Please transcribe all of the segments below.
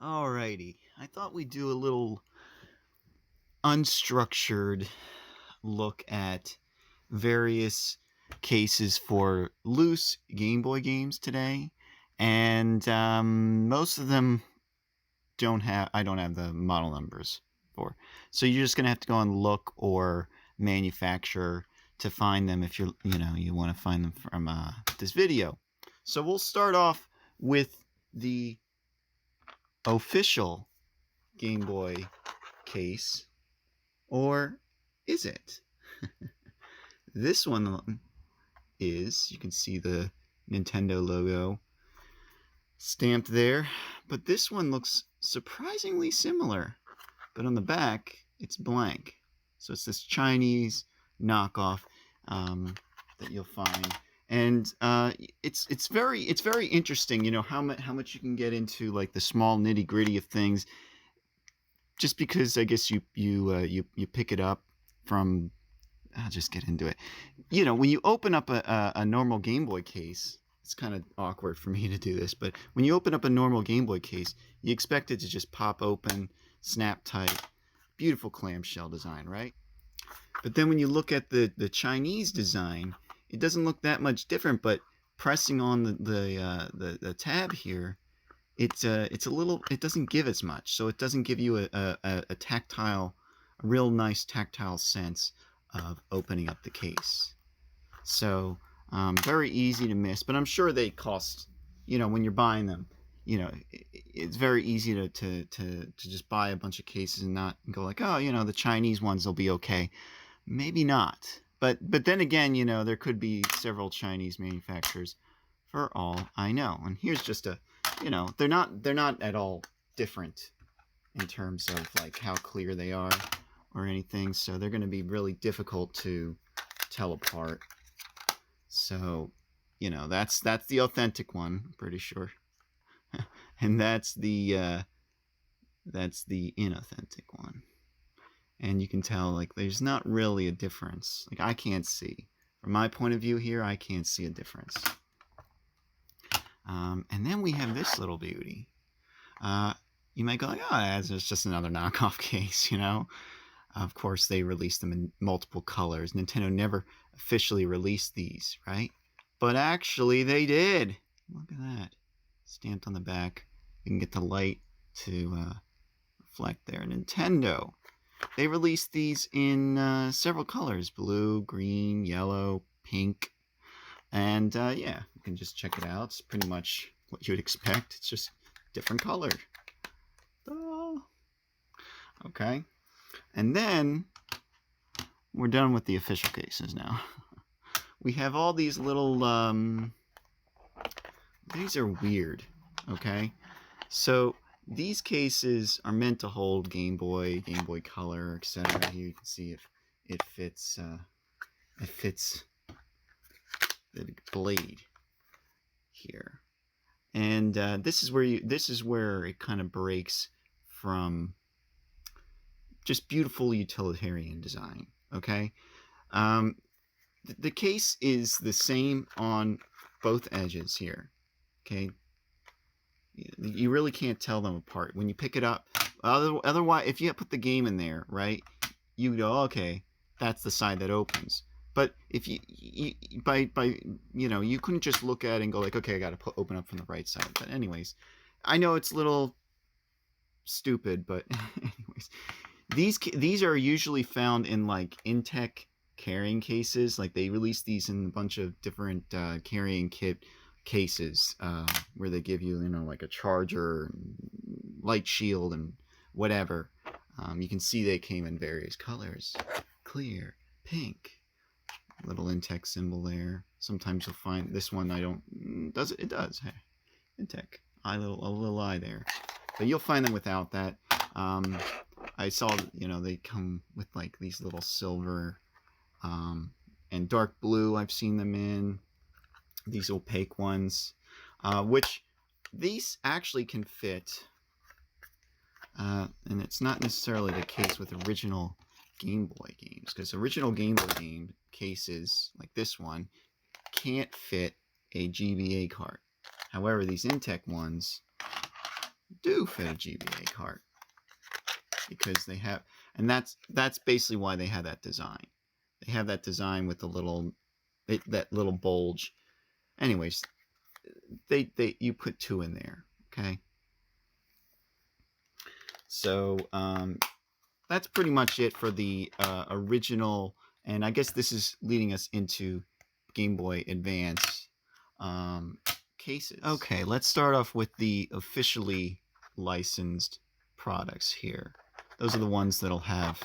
Alrighty, I thought we'd do a little unstructured look at various cases for loose Game Boy games today, and most of them I don't have the model numbers for. So you're just gonna have to go and look or manufacturer to find them if you want to find them from this video. So we'll start off with the official Game Boy case, or is it? This one is, you can see the Nintendo logo stamped there, but this one looks surprisingly similar, but on the back it's blank. So it's this Chinese knockoff that you'll find, and it's very interesting. You know how much you can get into like the small nitty gritty of things, just because I guess you pick it up from. I'll just get into it. You know, when you open up a normal Game Boy case, it's kind of awkward for me to do this, but when you open up a normal Game Boy case, you expect it to just pop open, snap tight, beautiful clamshell design, right? But then when you look at the Chinese design, it doesn't look that much different, but pressing on the tab here, it's a little, it doesn't give as much, so it doesn't give you a real nice tactile sense of opening up the case. So very easy to miss, but I'm sure they cost, you know, when you're buying them, you know, it's very easy to just buy a bunch of cases and not go like, oh, you know, the Chinese ones will be okay. Maybe not, but then again, you know, there could be several Chinese manufacturers for all I know. And here's just a, you know, they're not at all different in terms of like how clear they are or anything, so they're going to be really difficult to tell apart. So, you know, that's the authentic one, I'm pretty sure, and that's the inauthentic one. And you can tell like there's not really a difference. Like I can't see, from my point of view here, I can't see a difference. And then we have this little beauty. You might go like, oh, it's just another knockoff case, you know. Of course, they released them in multiple colors. Nintendo never officially released these, right? But actually, they did. Look at that. Stamped on the back. You can get the light to reflect there. Nintendo. They released these in several colors. Blue, green, yellow, pink. And yeah, you can just check it out. It's pretty much what you would expect. It's just different color. Okay. And then we're done with the official cases now. We have all these little, these are weird, okay? So these cases are meant to hold Game Boy Color, etc. Here you can see if it fits the blade here. And this is where it kind of breaks from just beautiful utilitarian design, okay? The case is the same on both edges here, okay? You really can't tell them apart. When you pick it up, otherwise, if you put the game in there, right, you go, okay, that's the side that opens. But if you know, you couldn't just look at it and go like, okay, I got to open up from the right side. But anyways, I know it's a little stupid, but anyways. These are usually found in like Intech carrying cases. Like they release these in a bunch of different carrying kit cases where they give you, you know, like a charger, light shield, and whatever. You can see they came in various colors: clear, pink, little Intech symbol there. Sometimes you'll find this one. Does it? It does. Hey, Intech, a little eye there. But you'll find them without that. I saw, you know, they come with like these little silver and dark blue. I've seen them in these opaque ones, which these actually can fit. And it's not necessarily the case with original Game Boy games, because original Game Boy game cases like this one can't fit a GBA cart. However, these Intech ones, do fit a GBA cart because they have, and that's basically why they have that design. They have that design with the little that little bulge. Anyways, you put 2 in there, okay? So that's pretty much it for the original, and I guess this is leading us into Game Boy Advance cases. Okay, let's start off with the officially licensed products here. Those are the ones that'll have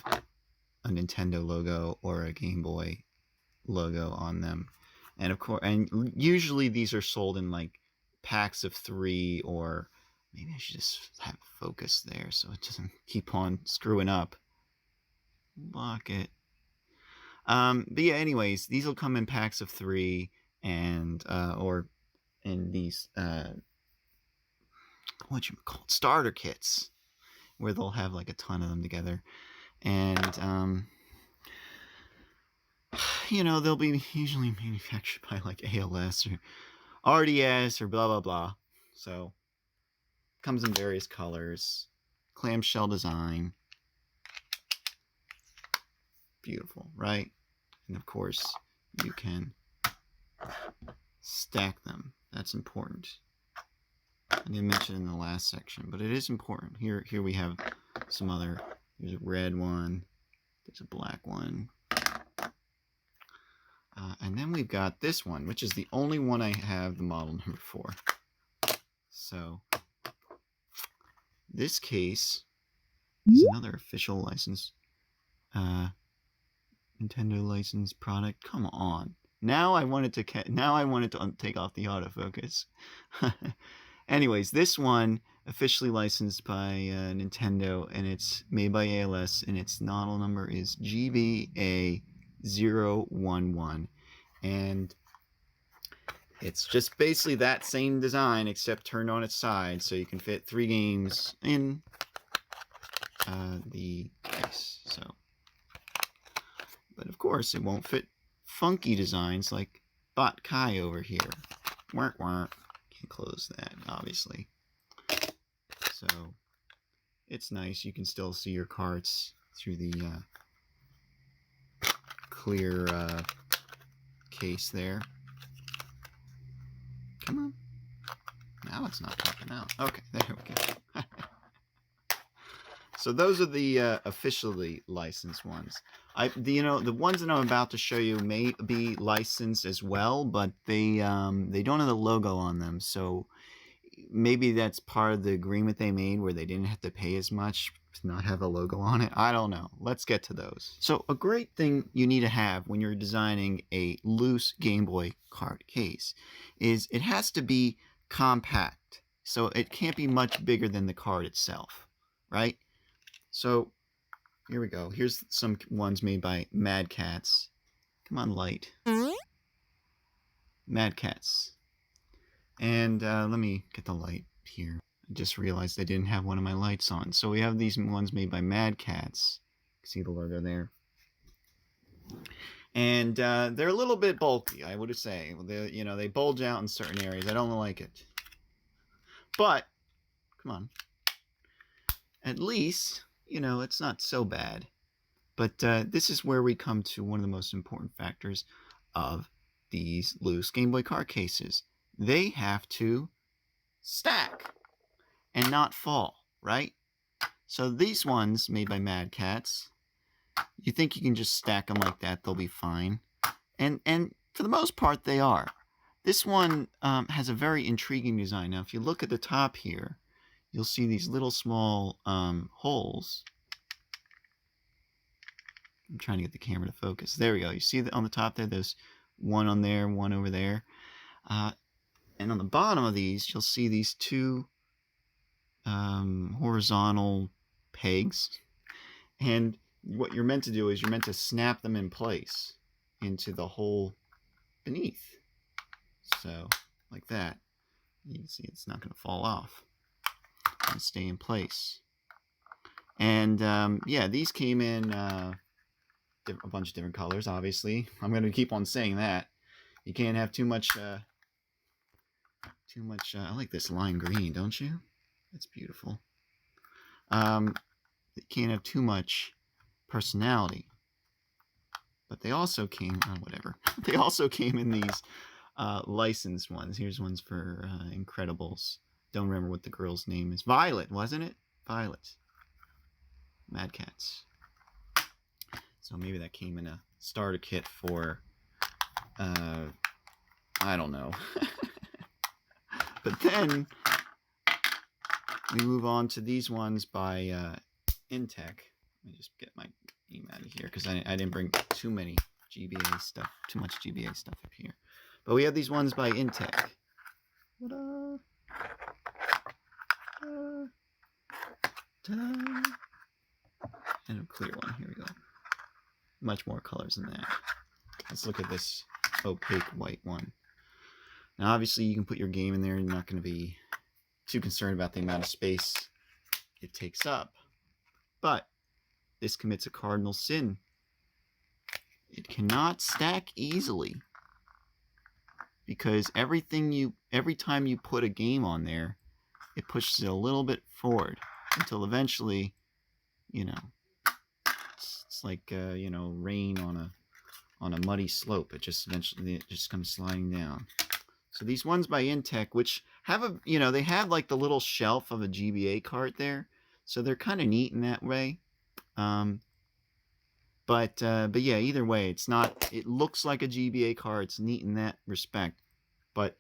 a Nintendo logo or a Game Boy logo on them. And of course, and usually these are sold in like packs of 3, or maybe I should just have focus there so it doesn't keep on screwing up. Lock it. But yeah, anyways, these will come in packs of 3, and or in these what you call starter kits, where they'll have like a ton of them together, and you know, they'll be usually manufactured by like ALS or RDS or blah blah blah. So comes in various colors, clamshell design, beautiful, right? And of course you can stack them. That's important. I didn't mention it in the last section, but it is important. Here we have some other. There's a red one. There's a black one. And then we've got this one, which is the only one I have the model number for. So this case is another official license, Nintendo licensed product. Come on. Now I wanted to take off the autofocus. Anyways, this one officially licensed by Nintendo, and it's made by ALS, and its model number is GBA 011, and it's just basically that same design except turned on its side, so you can fit 3 games in the case. So, but of course it won't fit funky designs like Bot Kai over here. Work. Can't close that, obviously. So it's nice. You can still see your carts through the clear case there. Come on. Now it's not popping out. Okay, there we go. So those are the officially licensed ones. The ones that I'm about to show you may be licensed as well, but they don't have the logo on them. So maybe that's part of the agreement they made, where they didn't have to pay as much to not have a logo on it. I don't know. Let's get to those. So a great thing you need to have when you're designing a loose Game Boy card case is it has to be compact. So it can't be much bigger than the card itself, right? So here we go. Here's some ones made by Mad Cats. Come on, light. Mad Cats. And let me get the light here. I just realized I didn't have one of my lights on. So we have these ones made by Mad Cats. See the logo there. And they're a little bit bulky, I would say. They bulge out in certain areas. I don't like it. But, come on. At least, it's not so bad. But this is where we come to one of the most important factors of these loose Game Boy card cases. They have to stack and not fall, right? So these ones made by Mad Cats, you think you can just stack them like that, they'll be fine. And for the most part, they are. This one has a very intriguing design. Now, if you look at the top here, you'll see these little small holes. I'm trying to get the camera to focus. There we go. You see that on the top there, there's one on there, one over there. And on the bottom of these, you'll see these 2 horizontal pegs. And what you're meant to do is you're meant to snap them in place into the hole beneath. So, like that. You can see it's not going to fall off and stay in place. And, yeah, these came in a bunch of different colors, obviously. I'm going to keep on saying that. You can't have too much, I like this lime green, don't you? That's beautiful. They can't have too much personality. But they also came, whatever. They also came in these licensed ones. Here's ones for Incredibles. Don't remember what the girl's name is. Violet, wasn't it? Violet. Mad Cats. So maybe that came in a starter kit for, I don't know. But then we move on to these ones by Intech. Let me just get my name out of here because I didn't bring too much GBA stuff up here. But we have these ones by Intech. Ta-da! Ta-da! And a clear one. Here we go. Much more colors than that. Let's look at this opaque white one. Now, obviously, you can put your game in there. You're not going to be too concerned about the amount of space it takes up. But this commits a cardinal sin. It cannot stack easily because every time you put a game on there, it pushes it a little bit forward until eventually, it's like rain on a muddy slope. It just eventually comes sliding down. So these ones by Intech, which have they have like the little shelf of a GBA cart there, so they're kind of neat in that way. But yeah, either way, it's not. It looks like a GBA card. It's neat in that respect, but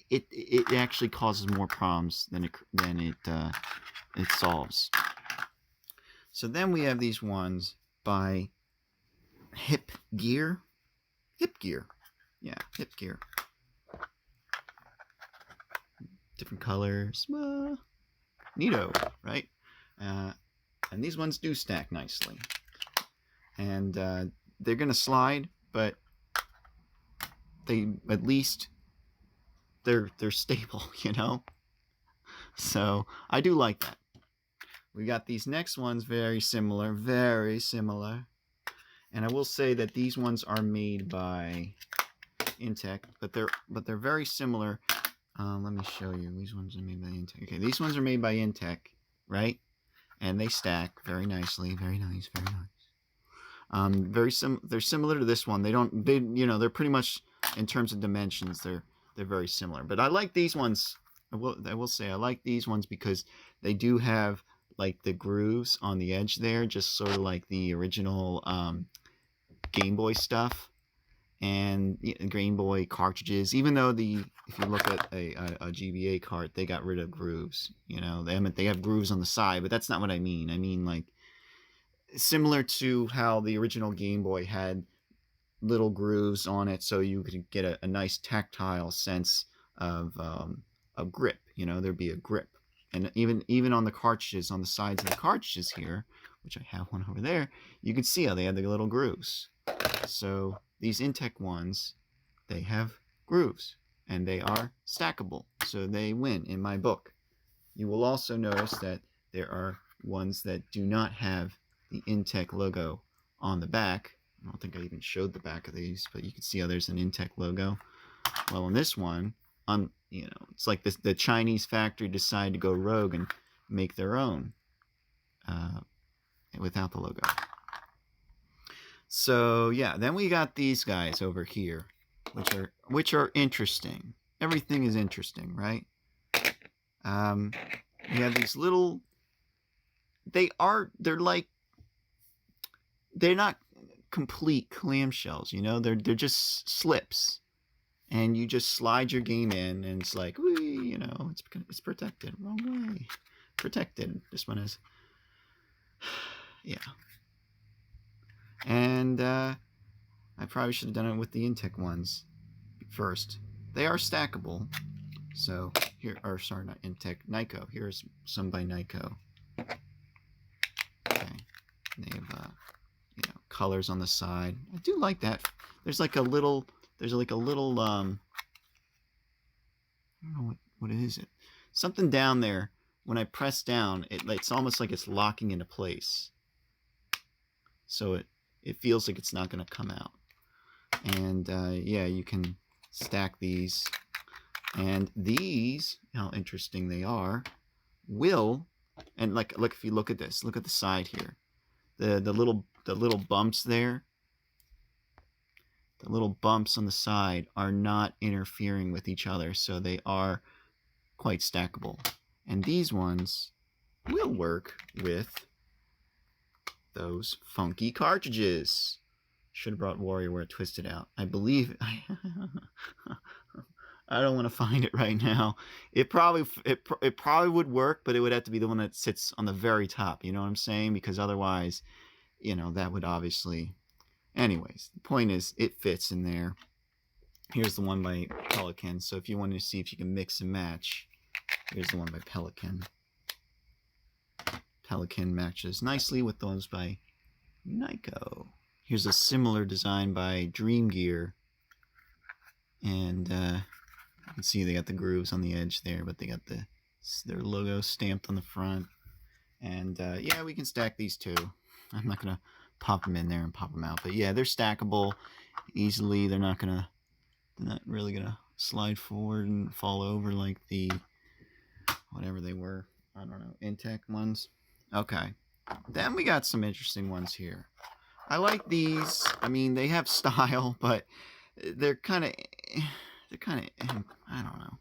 it actually causes more problems than it solves. So then we have these ones by Hip Gear. Yeah, Hip Gear. Different colors. Neato, right? And these ones do stack nicely. And they're going to slide, but at least they're stable, So I do like that. We got these next ones very similar. And I will say that these ones are made by Intech, but they're very similar. Let me show you. These ones are made by Intech. Okay, these ones are made by Intech, right? And they stack very nicely. Very nice. They're similar to this one. They're pretty much, in terms of dimensions, they're very similar. But I like these ones. I will say I like these ones because they do have like the grooves on the edge there, just sort of like the original Game Boy stuff and Game Boy cartridges. Even though if you look at a GBA cart, they got rid of grooves. They have grooves on the side, but that's not what I mean. I mean like similar to how the original Game Boy had little grooves on it, so you could get a nice tactile sense of grip. There'd be a grip. And even on the cartridges, on the sides of the cartridges here, which I have one over there, you can see how they have the little grooves. So these Intech ones, they have grooves, and they are stackable, so they win in my book. You will also notice that there are ones that do not have the Intech logo on the back. I don't think I even showed the back of these, but you can see how there's an Intech logo. Well, on this one, it's like the Chinese factory decided to go rogue and make their own without the logo. So yeah, then we got these guys over here, which are interesting. Everything is interesting, right? We have these little. They're not complete clamshells, they're just slips. And you just slide your game in, and it's like, whee, it's protected. Wrong way. Protected. This one is, yeah. And I probably should have done it with the Intech ones first. They are stackable. So here, or sorry, not Intech, Nyko. Here's some by Nyko. Okay. They have, colors on the side. I do like that. There's like a little, I don't know what it is. Something down there, when I press down, it's almost like it's locking into place. So it feels like it's not going to come out. And yeah, you can stack these And these, how interesting they are, will, and like, look, if you look at this, look at the side here, the little bumps there, the little bumps on the side are not interfering with each other, so they are quite stackable. And these ones will work with those funky cartridges. Should have brought WarioWare Twisted out. I believe I don't want to find it right now. It probably would work, but it would have to be the one that sits on the very top. You know what I'm saying? Because otherwise, you know, that would obviously. Anyways, the point is, it fits in there. Here's the one by Pelican. So if you wanted to see if you can mix and match, here's the one by Pelican. Pelican matches nicely with those by Nyko. Here's a similar design by Dream Gear. And you can see they got the grooves on the edge there, but they got their logo stamped on the front. And yeah, we can stack these too. I'm not going to pop them in there and pop them out. But yeah, they're stackable easily. They're not really going to slide forward and fall over like the, whatever they were, I don't know, Intech ones. Okay. Then we got some interesting ones here. I like these. I mean, they have style, but they're kind of, I don't know.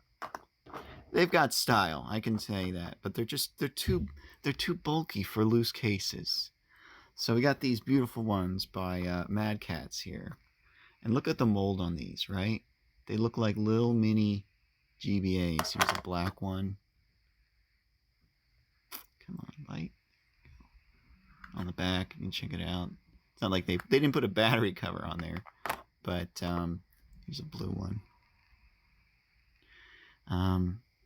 They've got style, I can say that, but they're too bulky for loose cases. So we got these beautiful ones by Mad Cats here. And look at the mold on these, right? They look like little mini GBAs. Here's a black one. Come on, light. On the back, you can check it out. It's not like they didn't put a battery cover on there, but here's a blue one.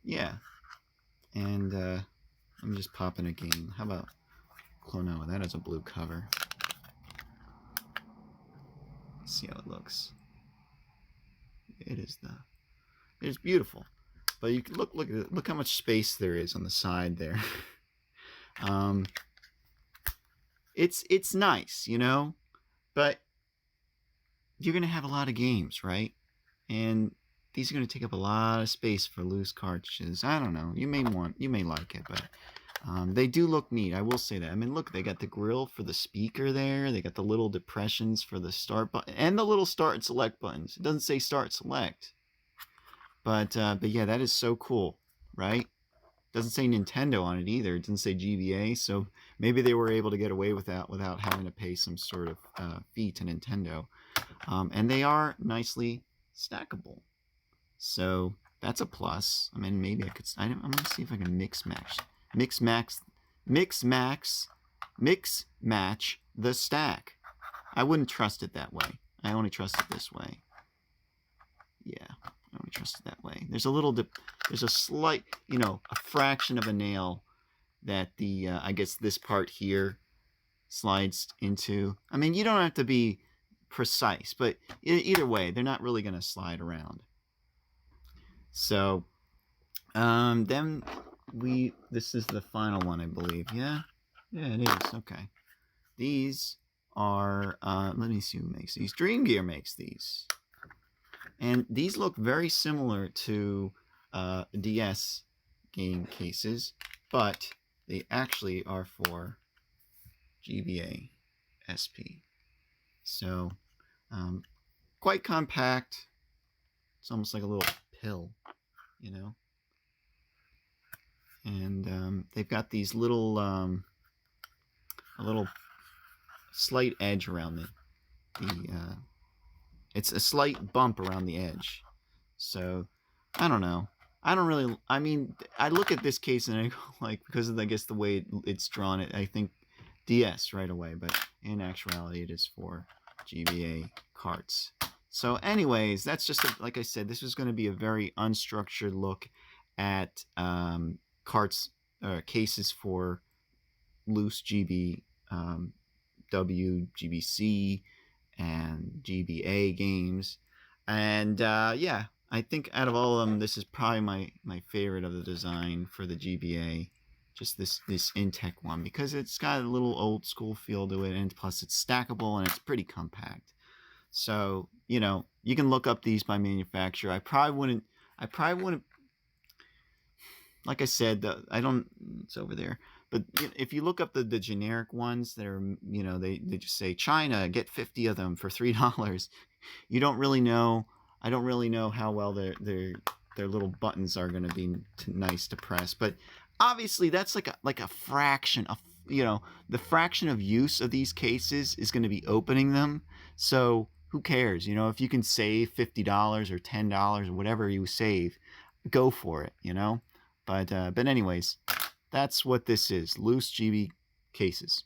Yeah, and let me just pop in a game. How about Clonoa? That has a blue cover. Let's see how it looks. It's beautiful, but you can look how much space there is on the side there. It's nice, you know, but you're gonna have a lot of games, right? And these are gonna take up a lot of space for loose cartridges. I don't know. You may like it, but they do look neat. I will say that. I mean, look, they got the grill for the speaker there. They got the little depressions for the start button and the little start and select buttons. It doesn't say start select, but yeah, that is so cool, right? Doesn't say Nintendo on it either. It doesn't say GBA, so maybe they were able to get away with that without having to pay some sort of fee to Nintendo. And they are nicely stackable, so that's a plus. I mean, maybe I could. I'm gonna see if I can mix match the stack. I wouldn't trust it that way. I only trust it this way. Yeah. I only trust it that way. There's a slight, you know, a fraction of a nail that the, I guess this part here slides into. I mean, you don't have to be precise, but either way, they're not really going to slide around. So, then this is the final one, I believe. Yeah, it is. Okay. These are, let me see who makes these. Dream Gear makes these. And these look very similar to DS game cases, but they actually are for GBA SP. So, quite compact. It's almost like a little pill, you know. And they've got these little, a little slight edge around the it's a slight bump around the edge. So, I don't know. I mean, I look at this case and I go, like, because of, I guess, the way it's drawn, I think DS right away. But in actuality, it is for GBA carts. So, anyways, that's just, like I said, this is going to be a very unstructured look at carts, cases for loose GBW, GBC, and GBA games. And yeah, I think out of all of them, this is probably my favorite of the design for the GBA. Just this Intech one, because it's got a little old school feel to it, and plus it's stackable and it's pretty compact. So, you know, you can look up these by manufacturer. I probably wouldn't. Like I said, I don't. It's over there. But if you look up the generic ones that are, they just say China, get 50 of them for $3. You don't really know. I don't really know how well their little buttons are going to be nice to press. But obviously, that's like a fraction of the fraction of use of these cases is going to be opening them. So who cares? If you can save $50 or $10 or whatever you save, go for it. But anyways, that's what this is. Loose GB cases.